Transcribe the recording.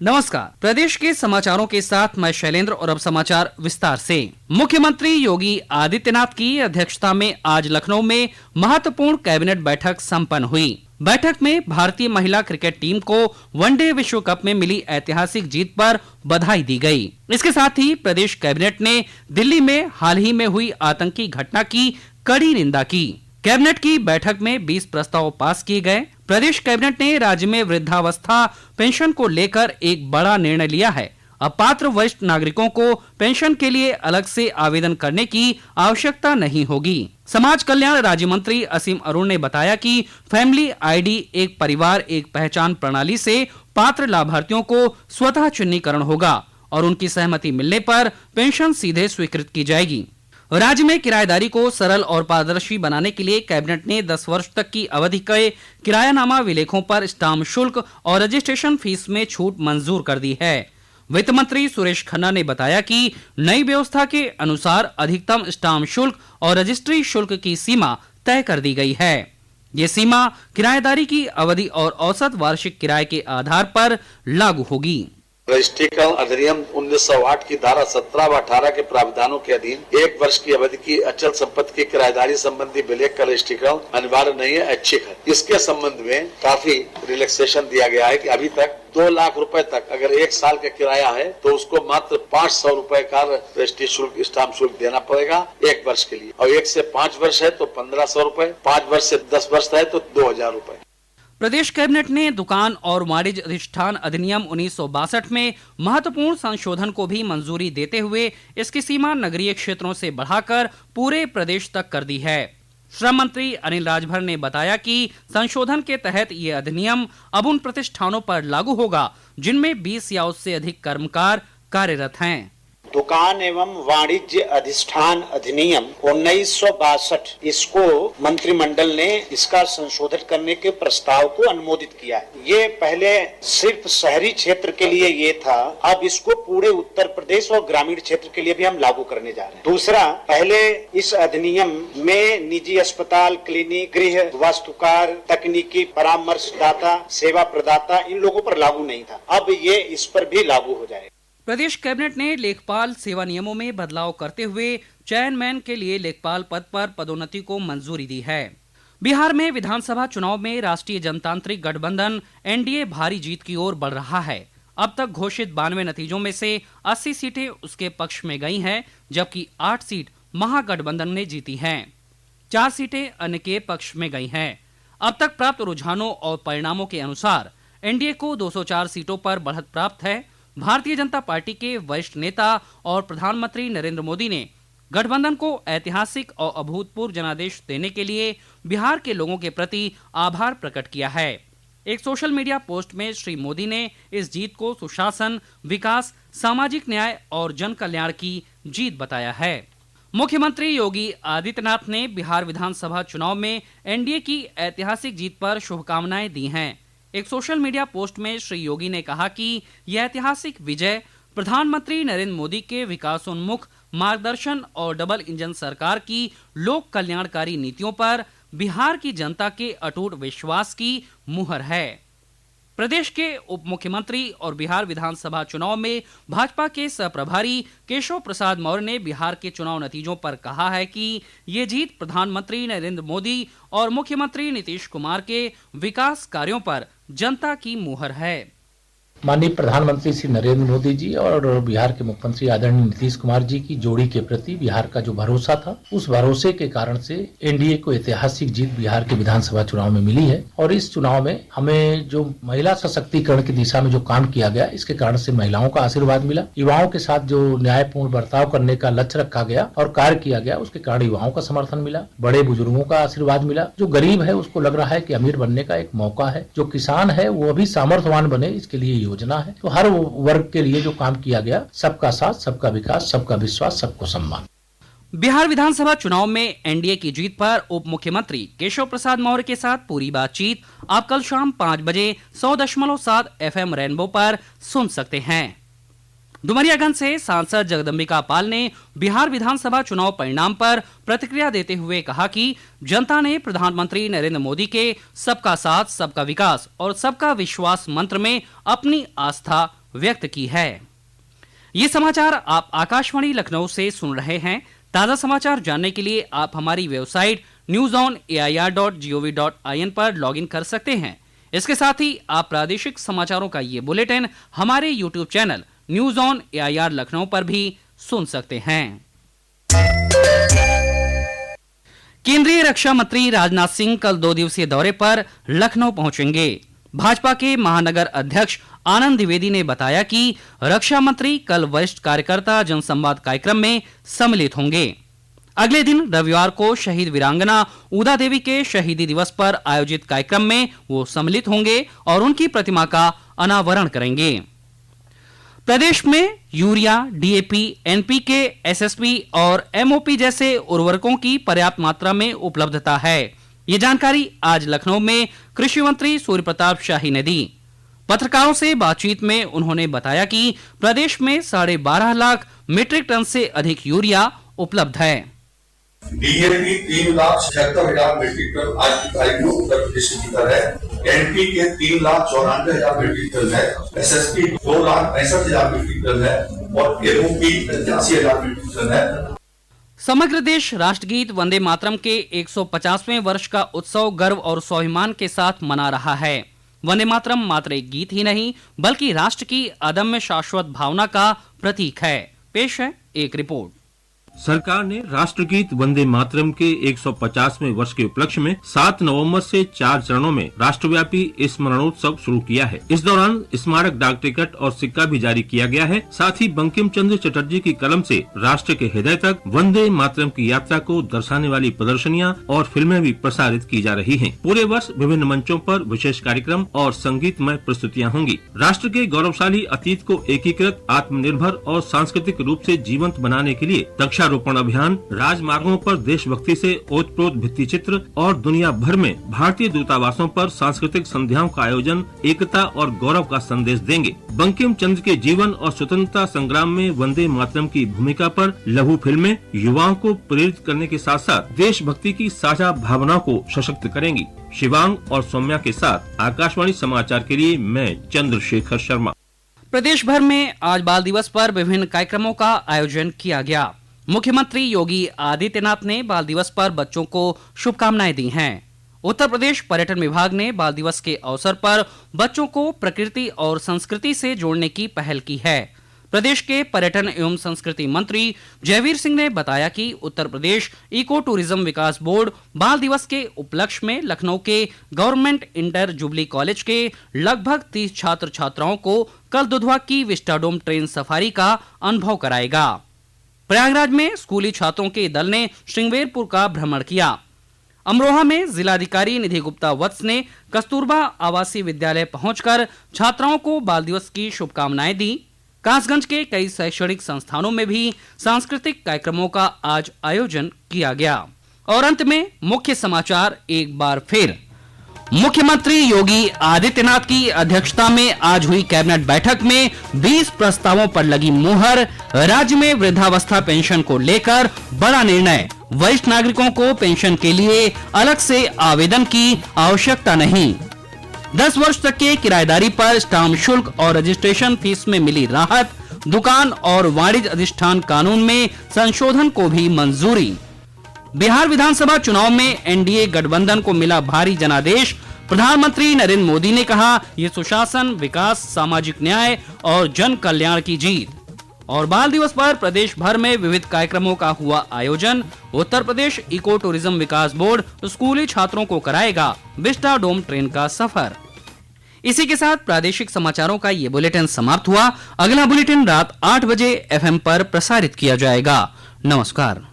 नमस्कार, प्रदेश के समाचारों के साथ मैं शैलेंद्र और अब समाचार विस्तार से। मुख्यमंत्री योगी आदित्यनाथ की अध्यक्षता में आज लखनऊ में महत्वपूर्ण कैबिनेट बैठक संपन्न हुई। बैठक में भारतीय महिला क्रिकेट टीम को वनडे विश्व कप में मिली ऐतिहासिक जीत पर बधाई दी गई। इसके साथ ही प्रदेश कैबिनेट ने दिल्ली में हाल ही में हुई आतंकी घटना की कड़ी निंदा की। कैबिनेट की बैठक में 20 प्रस्ताव पास किए गए। प्रदेश कैबिनेट ने राज्य में वृद्धावस्था पेंशन को लेकर एक बड़ा निर्णय लिया है। अब पात्र वरिष्ठ नागरिकों को पेंशन के लिए अलग से आवेदन करने की आवश्यकता नहीं होगी। समाज कल्याण राज्य मंत्री असीम अरुण ने बताया कि फैमिली आईडी एक परिवार एक पहचान प्रणाली से पात्र लाभार्थियों को स्वतः चिन्हीकरण होगा और उनकी सहमति मिलने पर पेंशन सीधे स्वीकृत की जाएगी। राज्य में किराएदारी को सरल और पारदर्शी बनाने के लिए कैबिनेट ने 10 वर्ष तक की अवधि के किरायानामा विलेखों पर स्टाम्प शुल्क और रजिस्ट्रेशन फीस में छूट मंजूर कर दी है। वित्त मंत्री सुरेश खन्ना ने बताया कि नई व्यवस्था के अनुसार अधिकतम स्टाम्प शुल्क और रजिस्ट्री शुल्क की सीमा तय कर दी गई है। ये सीमा किराएदारी की अवधि और औसत वार्षिक किराए के आधार पर लागू होगी। रजिस्ट्रीकरण अधिनियम 1908 की धारा 17 व 18 के प्रावधानों के अधीन 1 वर्ष की अवधि की अचल संपत्ति की किराएदारी संबंधी विलेख का रजिस्ट्रीकरण अनिवार्य नहीं है, ऐच्छिक है। इसके संबंध में काफी रिलैक्सेशन दिया गया है कि अभी तक 2 लाख रुपए तक अगर 1 साल का किराया है तो उसको मात्र 500 रुपए का रजिस्ट्री शुल्क स्टाम्प शुल्क देना पड़ेगा 1 वर्ष के लिए, और 1 से 5 वर्ष है तो 1500 रुपए, 5 वर्ष से 10 वर्ष है तो 2000 रुपए। प्रदेश कैबिनेट ने दुकान और वाणिज्य अधिष्ठान अधिनियम 1962 में महत्वपूर्ण संशोधन को भी मंजूरी देते हुए इसकी सीमा नगरीय क्षेत्रों से बढ़ाकर पूरे प्रदेश तक कर दी है। श्रम मंत्री अनिल राजभर ने बताया कि संशोधन के तहत ये अधिनियम अब उन प्रतिष्ठानों पर लागू होगा जिनमें 20 या उससे अधिक कर्मकार कार्यरत हैं। दुकान एवं वाणिज्य अधिष्ठान अधिनियम 1962 इसको मंत्रिमंडल ने इसका संशोधन करने के प्रस्ताव को अनुमोदित किया है। ये पहले सिर्फ शहरी क्षेत्र के लिए ये था, अब इसको पूरे उत्तर प्रदेश और ग्रामीण क्षेत्र के लिए भी हम लागू करने जा रहे हैं। दूसरा, पहले इस अधिनियम में निजी अस्पताल, क्लिनिक, गृह वास्तुकार, तकनीकी परामर्शदाता, सेवा प्रदाता इन लोगों पर लागू नहीं था, अब ये इस पर भी लागू हो जाएगा। प्रदेश कैबिनेट ने लेखपाल सेवा नियमों में बदलाव करते हुए चेयरमैन के लिए लेखपाल पद पर पदोन्नति को मंजूरी दी है। बिहार में विधानसभा चुनाव में राष्ट्रीय जनतांत्रिक गठबंधन एनडीए भारी जीत की ओर बढ़ रहा है। अब तक घोषित 92 नतीजों में से 80 सीटें उसके पक्ष में गई हैं, जबकि 8 सीट महागठबंधन ने जीती हैं। 4 सीटें अन्य के पक्ष में गई हैं। अब तक प्राप्त रुझानों और परिणामों के अनुसार एनडीए को 204 सीटों पर बढ़त प्राप्त है। भारतीय जनता पार्टी के वरिष्ठ नेता और प्रधानमंत्री नरेंद्र मोदी ने गठबंधन को ऐतिहासिक और अभूतपूर्व जनादेश देने के लिए बिहार के लोगों के प्रति आभार प्रकट किया है। एक सोशल मीडिया पोस्ट में श्री मोदी ने इस जीत को सुशासन, विकास, सामाजिक न्याय और जन कल्याण की जीत बताया है। मुख्यमंत्री योगी आदित्यनाथ ने बिहार विधानसभा चुनाव में एनडीए की ऐतिहासिक जीत पर शुभकामनाएं दी हैं। एक सोशल मीडिया पोस्ट में श्री योगी ने कहा कि यह ऐतिहासिक विजय प्रधानमंत्री नरेंद्र मोदी के विकासोन्मुख मार्गदर्शन और डबल इंजन सरकार की लोक कल्याणकारी नीतियों पर बिहार की जनता के अटूट विश्वास की मुहर है। प्रदेश के उप मुख्यमंत्री और बिहार विधानसभा चुनाव में भाजपा के सहप्रभारी केशव प्रसाद मौर्य ने बिहार के चुनाव नतीजों पर कहा है कि ये जीत प्रधानमंत्री नरेंद्र मोदी और मुख्यमंत्री नीतीश कुमार के विकास कार्यों पर जनता की मुहर है। माननीय प्रधानमंत्री श्री नरेंद्र मोदी जी और बिहार के मुख्यमंत्री आदरणीय नीतीश कुमार जी की जोड़ी के प्रति बिहार का जो भरोसा था, उस भरोसे के कारण से एनडीए को ऐतिहासिक जीत बिहार के विधानसभा चुनाव में मिली है। और इस चुनाव में हमें जो महिला सशक्तिकरण की दिशा में जो काम किया गया, इसके कारण से महिलाओं का आशीर्वाद मिला। युवाओं के साथ जो न्यायपूर्ण बर्ताव करने का लक्ष्य रखा गया और कार्य किया गया, उसके कारण युवाओं का समर्थन मिला। बड़े बुजुर्गों का आशीर्वाद मिला। जो गरीब है उसको लग रहा है कि अमीर बनने का एक मौका है। जो किसान है वो भी सामर्थ्यवान बने, इसके लिए योजना है। तो हर वर्ग के लिए जो काम किया गया, सबका साथ, सबका विकास, सबका विश्वास, सबको सम्मान। बिहार विधानसभा चुनाव में एनडीए की जीत पर उप मुख्यमंत्री केशव प्रसाद मौर्य के साथ पूरी बातचीत आप कल शाम 5 बजे 100.7 FM रेनबो पर सुन सकते हैं। डुमरियागंज से सांसद जगदम्बिका पाल ने बिहार विधानसभा चुनाव परिणाम पर प्रतिक्रिया देते हुए कहा कि जनता ने प्रधानमंत्री नरेंद्र मोदी के सबका साथ, सबका विकास और सबका विश्वास मंत्र में अपनी आस्था व्यक्त की है। ये समाचार आप आकाशवाणी लखनऊ से सुन रहे हैं। ताजा समाचार जानने के लिए आप हमारी वेबसाइट newsonair.gov.in पर लॉगिन कर सकते हैं। इसके साथ ही आप प्रादेशिक समाचारों का ये बुलेटिन हमारे YouTube channel news on AIR Lucknow पर भी सुन सकते हैं। केंद्रीय रक्षा मंत्री राजनाथ सिंह कल 2 दिवसीय दौरे पर लखनऊ पहुंचेंगे। भाजपा के महानगर अध्यक्ष आनंद द्विवेदी ने बताया कि रक्षा मंत्री कल वरिष्ठ कार्यकर्ता जनसंवाद कार्यक्रम में सम्मिलित होंगे। अगले दिन रविवार को शहीद वीरांगना उदा देवी के शहीदी दिवस पर आयोजित कार्यक्रम में वो सम्मिलित होंगे और उनकी प्रतिमा का अनावरण करेंगे। प्रदेश में यूरिया, डीएपी, एनपीके, एसएसपी और एमओपी जैसे उर्वरकों की पर्याप्त मात्रा में उपलब्धता है। ये जानकारी आज लखनऊ में कृषि मंत्री सूर्य प्रताप शाही ने दी। पत्रकारों से बातचीत में उन्होंने बताया कि प्रदेश में 12.5 लाख मीट्रिक टन से अधिक यूरिया उपलब्ध है। डीएपी 3,76,000 मीट्रिक टन आज की तारीख में उत्तर प्रदेश के भीतर है। एनपीके 3,94,000 मीट्रिक टन है। एसएसपी 2,65,000 मीट्रिक टन है और एमओपी 85,000 मीट्रिक टन है। समग्र देश राष्ट्रगीत वंदे मातरम के 150वें वर्ष का उत्सव गर्व और स्वाभिमान के साथ मना रहा है। वंदे मातरम मात्र एक गीत ही नहीं बल्कि राष्ट्र की अदम्य शाश्वत भावना का प्रतीक है। पेश है एक रिपोर्ट। सरकार ने राष्ट्रगीत वंदे मातरम के 150वें वर्ष के उपलक्ष्य में 7 नवंबर से 4 चरणों में राष्ट्रव्यापी स्मरणोत्सव शुरू किया है। इस दौरान स्मारक डाक टिकट और सिक्का भी जारी किया गया है। साथ ही बंकिम चंद्र चटर्जी की कलम से राष्ट्र के हृदय तक वंदे मातरम की यात्रा को दर्शाने वाली प्रदर्शनियां और फिल्में भी प्रसारित की जा रही हैं। पूरे वर्ष विभिन्न मंचों पर विशेष कार्यक्रम और संगीतमय प्रस्तुतियां होंगी। राष्ट्र के गौरवशाली अतीत को एकीकृत, आत्मनिर्भर और सांस्कृतिक रूप से जीवंत बनाने के लिए वृक्षारोपण अभियान, राजमार्गों पर देशभक्ति से ओतप्रोत भित्ति चित्र और दुनिया भर में भारतीय दूतावासों पर सांस्कृतिक संध्याओं का आयोजन एकता और गौरव का संदेश देंगे। बंकिम चंद्र के जीवन और स्वतंत्रता संग्राम में वंदे मातरम की भूमिका पर लघु फिल्में युवाओं को प्रेरित करने के साथ साथ देशभक्ति की साझा भावनाओं को सशक्त करेंगी। शिवांग और सौम्या के साथ आकाशवाणी समाचार के लिए मैं चंद्रशेखर शर्मा। प्रदेश भर में आज बाल दिवस पर विभिन्न कार्यक्रमों का आयोजन किया गया। मुख्यमंत्री योगी आदित्यनाथ ने बाल दिवस पर बच्चों को शुभकामनाएं दी हैं। उत्तर प्रदेश पर्यटन विभाग ने बाल दिवस के अवसर पर बच्चों को प्रकृति और संस्कृति से जोड़ने की पहल की है। प्रदेश के पर्यटन एवं संस्कृति मंत्री जयवीर सिंह ने बताया कि उत्तर प्रदेश इको टूरिज्म विकास बोर्ड बाल दिवस के उपलक्ष्य में लखनऊ के गवर्नमेंट इंटर जुबली कॉलेज के लगभग 30 छात्र छात्राओं को कल दुधवा की विस्टाडोम ट्रेन सफारी का अनुभव कराएगा। प्रयागराज में स्कूली छात्रों के दल ने श्रृंगवेरपुर का भ्रमण किया। अमरोहा में जिलाधिकारी निधि गुप्ता वत्स ने कस्तूरबा आवासीय विद्यालय पहुंचकर छात्राओं को बाल दिवस की शुभकामनाएं दी। कासगंज के कई शैक्षणिक संस्थानों में भी सांस्कृतिक कार्यक्रमों का आज आयोजन किया गया। और अंत में मुख्य समाचार एक बार फिर। मुख्यमंत्री योगी आदित्यनाथ की अध्यक्षता में आज हुई कैबिनेट बैठक में 20 प्रस्तावों पर लगी मुहर। राज्य में वृद्धावस्था पेंशन को लेकर बड़ा निर्णय। वरिष्ठ नागरिकों को पेंशन के लिए अलग से आवेदन की आवश्यकता नहीं। 10 वर्ष तक के किराएदारी पर स्टाम्प शुल्क और रजिस्ट्रेशन फीस में मिली राहत। दुकान और वाणिज्य अधिष्ठान कानून में संशोधन को भी मंजूरी। बिहार विधानसभा चुनाव में एनडीए गठबंधन को मिला भारी जनादेश। प्रधानमंत्री नरेंद्र मोदी ने कहा, ये सुशासन, विकास, सामाजिक न्याय और जन कल्याण की जीत। और बाल दिवस पर प्रदेश भर में विविध कार्यक्रमों का हुआ आयोजन। उत्तर प्रदेश इको टूरिज्म विकास बोर्ड स्कूली छात्रों को कराएगा विस्टाडोम ट्रेन का सफर। इसी के साथ प्रादेशिक समाचारों का ये बुलेटिन समाप्त हुआ। अगला बुलेटिन रात 8 बजे एफएम पर प्रसारित किया जाएगा। नमस्कार।